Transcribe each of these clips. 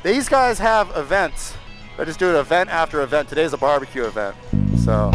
These guys have events. They're just doing event after event. Today's a barbecue event, so.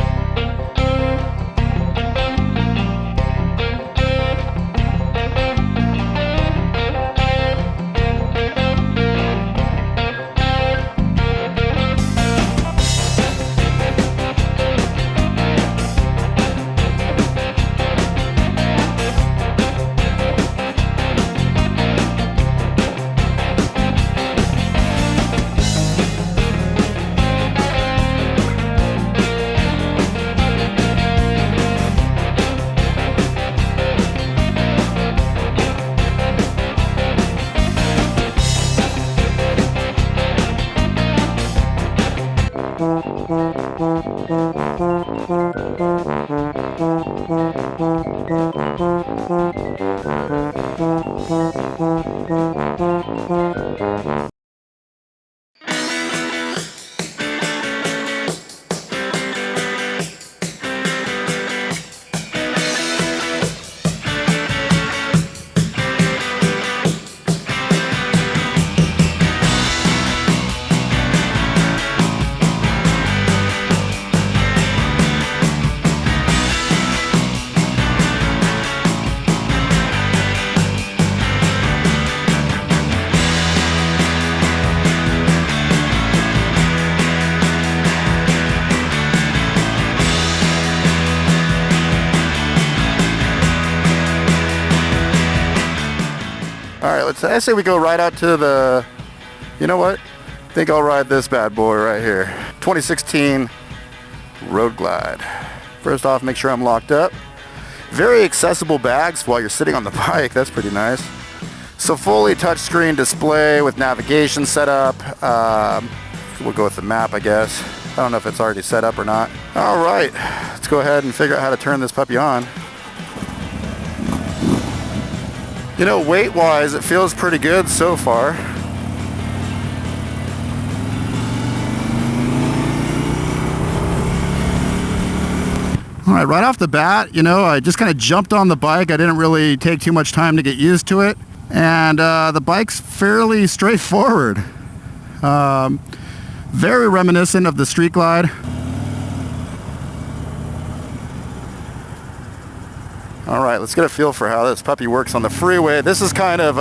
All right, I say we go right out to the, you know what? I think I'll ride this bad boy right here. 2016 Road Glide. First off, make sure I'm locked up. Very accessible bags while you're sitting on the bike. That's pretty nice. So fully touchscreen display with navigation set up. We'll go with the map, I guess. I don't know if it's already set up or not. All right, let's go ahead and figure out how to turn this puppy on. You know, weight-wise, it feels pretty good so far. All right, right off the bat, you know, I just kind of jumped on the bike. I didn't really take too much time to get used to it. And the bike's fairly straightforward. Very reminiscent of the Street Glide. All right, let's get a feel for how this puppy works on the freeway. This is kind of,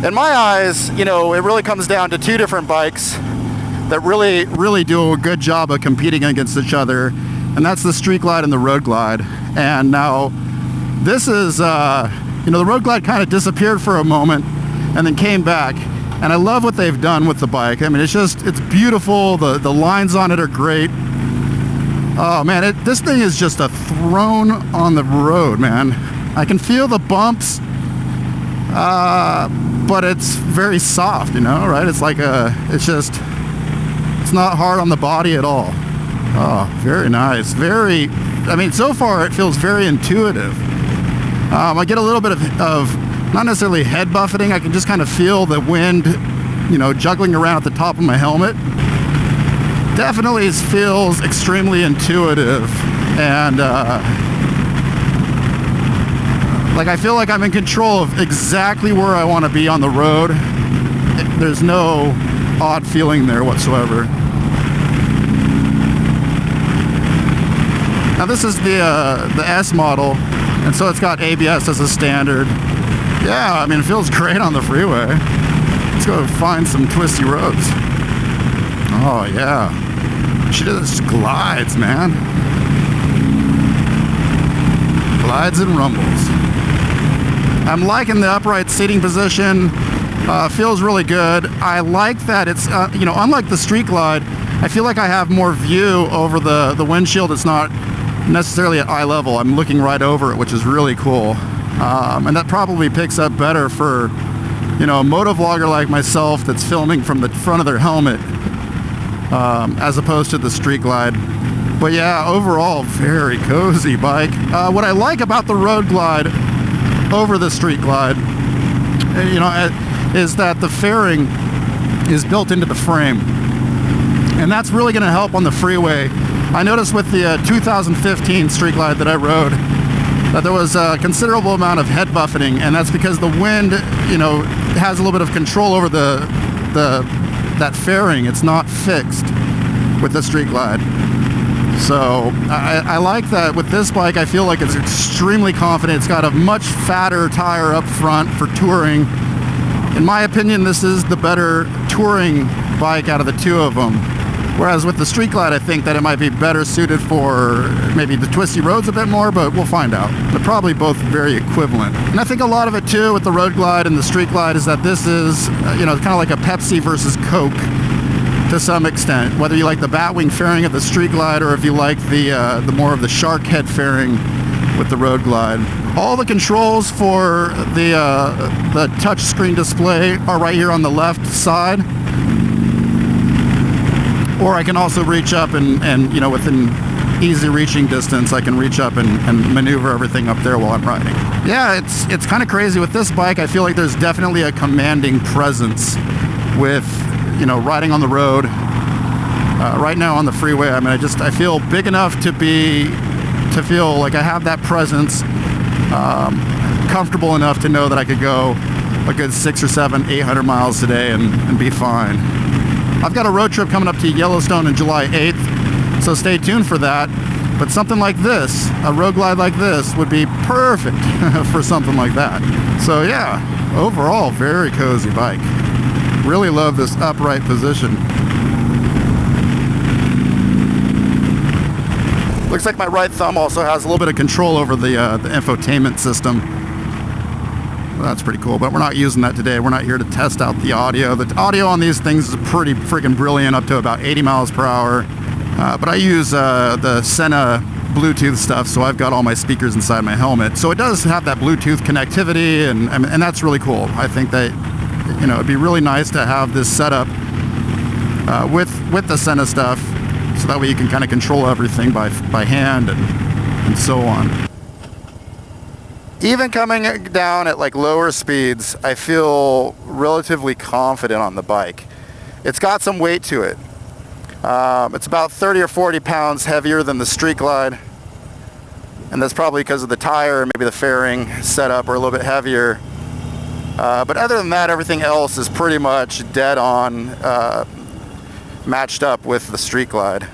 in my eyes, you know, it really comes down to two different bikes that really do a good job of competing against each other. And that's the Street Glide and the Road Glide. And now this is, you know, the Road Glide kind of disappeared for a moment and then came back. And I love what they've done with the bike. I mean, it's beautiful. The lines on it are great. Oh man, this thing is just a throne on the road, man. I can feel the bumps, but it's very soft, you know, right? It's like it's not hard on the body at all. Oh, very nice. I mean, so far it feels very intuitive. I get a little bit of not necessarily head buffeting. I can just kind of feel the wind, you know, juggling around at the top of my helmet. Definitely feels extremely intuitive, and like I feel like I'm in control of exactly where I want to be on the road. There's no odd feeling there whatsoever. Now this is the S model, and so it's got ABS as a standard. Yeah, I mean, it feels great on the freeway. Let's go find some twisty roads. Oh yeah. She just glides, man. Glides and rumbles. I'm liking the upright seating position. Feels really good. I like that it's, you know, unlike the Street Glide, I feel like I have more view over the windshield. It's not necessarily at eye level. I'm looking right over it, which is really cool. And that probably picks up better for, you know, a motovlogger like myself that's filming from the front of their helmet. As opposed to the Street Glide. But yeah, overall, very cozy bike. What I like about the Road Glide over the Street Glide, you know, is that the fairing is built into the frame. And that's really going to help on the freeway. I noticed with the 2015 Street Glide that I rode that there was a considerable amount of head buffeting, and that's because the wind, you know, has a little bit of control over the that fairing. It's not fixed with the Street Glide. So I like that with this bike. I feel like it's extremely confident. It's got a much fatter tire up front for touring. In my opinion, this is the better touring bike out of the two of them. Whereas with the Street Glide, I think that it might be better suited for maybe the twisty roads a bit more, but we'll find out. They're probably both very equivalent. And I think a lot of it too with the Road Glide and the Street Glide is that this is, kind of like a Pepsi versus Coke to some extent. Whether you like the Batwing fairing of the Street Glide or if you like the more of the shark head fairing with the Road Glide. All the controls for the touch screen display are right here on the left side. Or I can also reach up and within easy reaching distance, I can reach up and maneuver everything up there while I'm riding. Yeah, it's kind of crazy with this bike. I feel like there's definitely a commanding presence with, riding on the road. Right now on the freeway, I feel big enough to feel like I have that presence, comfortable enough to know that I could go a good 600 or 700, 800 miles a day and be fine. I've got a road trip coming up to Yellowstone on July 8th, so stay tuned for that. But something like this, a Road Glide like this, would be perfect for something like that. So yeah, overall, very cozy bike. Really love this upright position. Looks like my right thumb also has a little bit of control over the infotainment system. Well, that's pretty cool, but we're not using that today. We're not here to test out the audio. The audio on these things is pretty freaking brilliant, up to about 80 miles per hour. But I use the Senna Bluetooth stuff, so I've got all my speakers inside my helmet. So it does have that Bluetooth connectivity, and that's really cool. I think that, it'd be really nice to have this setup with the Senna stuff, so that way you can kind of control everything by hand and so on. Even coming down at like lower speeds, I feel relatively confident on the bike. It's got some weight to it. It's about 30 or 40 pounds heavier than the Street Glide, and that's probably because of the tire, maybe the fairing setup are a little bit heavier. But other than that, everything else is pretty much dead on, matched up with the Street Glide.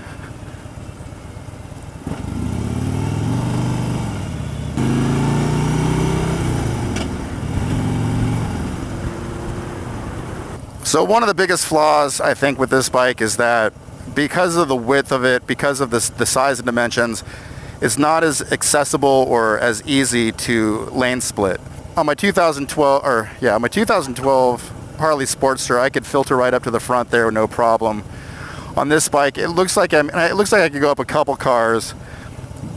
So one of the biggest flaws, I think, with this bike is that because of the width of it, because of the size and dimensions, it's not as accessible or as easy to lane split. On my 2012 Harley Sportster, I could filter right up to the front there, no problem. On this bike, it looks like I could go up a couple cars,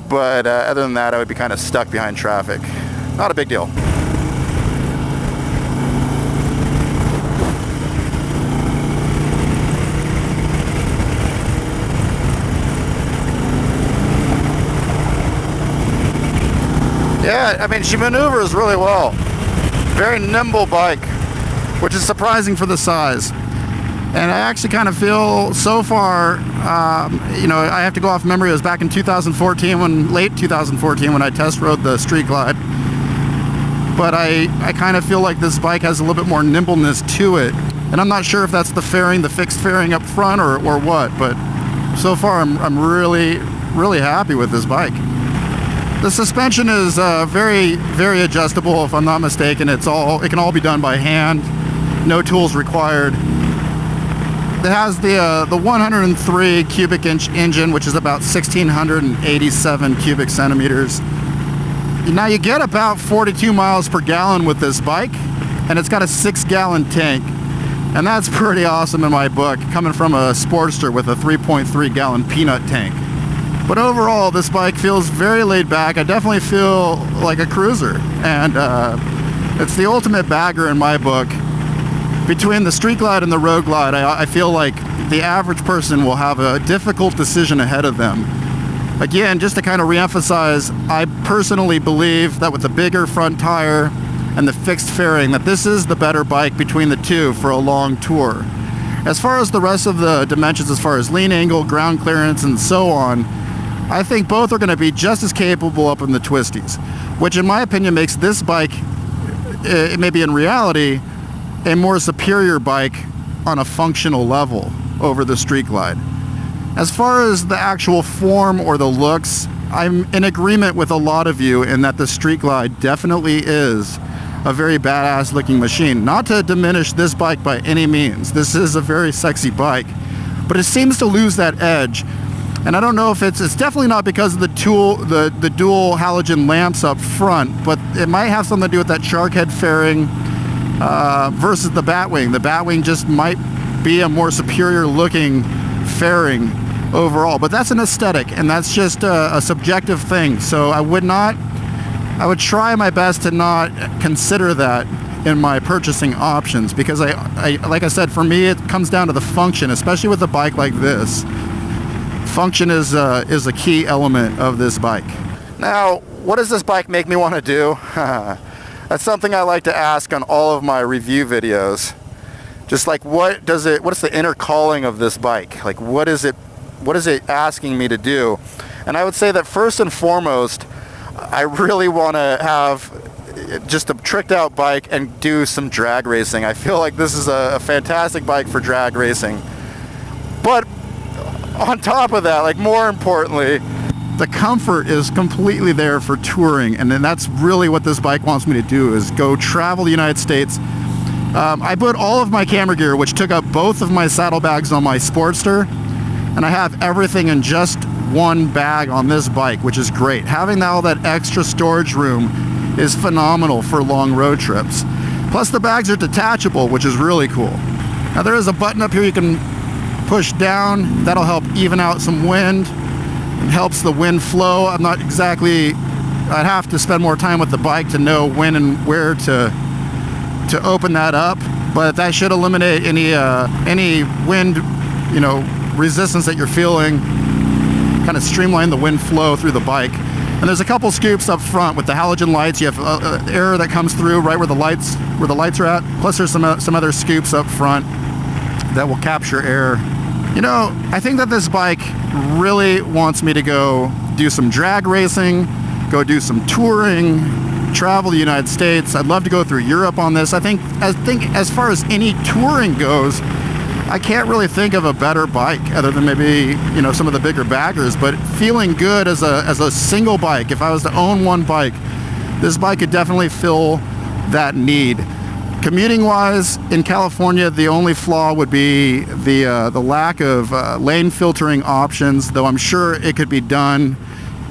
but other than that, I would be kind of stuck behind traffic. Not a big deal. Yeah, she maneuvers really well. Very nimble bike, which is surprising for the size. And I actually kind of feel so far, I have to go off memory. It was back in 2014, late 2014, when I test rode the Street Glide. But I kind of feel like this bike has a little bit more nimbleness to it. And I'm not sure if that's the fairing, the fixed fairing up front or what, but so far I'm really, really happy with this bike. The suspension is very, very adjustable, if I'm not mistaken. It can all be done by hand, no tools required. It has the 103 cubic inch engine, which is about 1,687 cubic centimeters. Now you get about 42 miles per gallon with this bike, and it's got a 6-gallon tank. And that's pretty awesome in my book, coming from a Sportster with a 3.3 gallon peanut tank. But overall, this bike feels very laid back. I definitely feel like a cruiser. And it's the ultimate bagger in my book. Between the Street Glide and the Road Glide, I feel like the average person will have a difficult decision ahead of them. Again, just to kind of reemphasize, I personally believe that with the bigger front tire and the fixed fairing, that this is the better bike between the two for a long tour. As far as the rest of the dimensions, as far as lean angle, ground clearance, and so on, I think both are going to be just as capable up in the twisties, which in my opinion makes this bike, maybe in reality, a more superior bike on a functional level over the Street Glide. As far as the actual form or the looks, I'm in agreement with a lot of you in that the Street Glide definitely is a very badass looking machine. Not to diminish this bike by any means. This is a very sexy bike, but it seems to lose that edge. And I don't know if it's definitely not because of the dual halogen lamps up front, but it might have something to do with that shark head fairing versus the Batwing. The Batwing just might be a more superior looking fairing overall, but that's an aesthetic, and that's just a subjective thing. So I would try my best to not consider that in my purchasing options, because I like I said, for me it comes down to the function, especially with a bike like this. Function is a key element of this bike. Now, what does this bike make me want to do? That's something I like to ask on all of my review videos. Just like, what is the inner calling of this bike? Like, what is it asking me to do? And I would say that first and foremost, I really want to have just a tricked out bike and do some drag racing. I feel like this is a fantastic bike for drag racing. But on top of that, like more importantly, the comfort is completely there for touring, and then that's really what this bike wants me to do, is go travel the United States. I put all of my camera gear, which took up both of my saddlebags on my Sportster, and I have everything in just one bag on this bike, which is great. Having all that extra storage room is phenomenal for long road trips. Plus the bags are detachable, which is really cool. Now there is a button up here you can push down. That'll help even out some wind. It helps the wind flow. I'd have to spend more time with the bike to know when and where to open that up, but that should eliminate any wind, resistance that you're feeling, kind of streamline the wind flow through the bike. And there's a couple scoops up front with the halogen lights. You have air that comes through right where the lights are at. Plus there's some other scoops up front that will capture air. I think that this bike really wants me to go do some drag racing, go do some touring, travel the United States. I'd love to go through Europe on this. I think as far as any touring goes, I can't really think of a better bike other than maybe, some of the bigger baggers, but feeling good as a single bike. If I was to own one bike, this bike could definitely fill that need. Commuting wise, in California, the only flaw would be the lack of lane filtering options, though I'm sure it could be done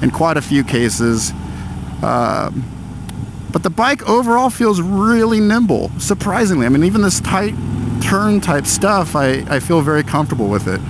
in quite a few cases. But the bike overall feels really nimble, surprisingly. I mean, even this tight turn type stuff, I feel very comfortable with it.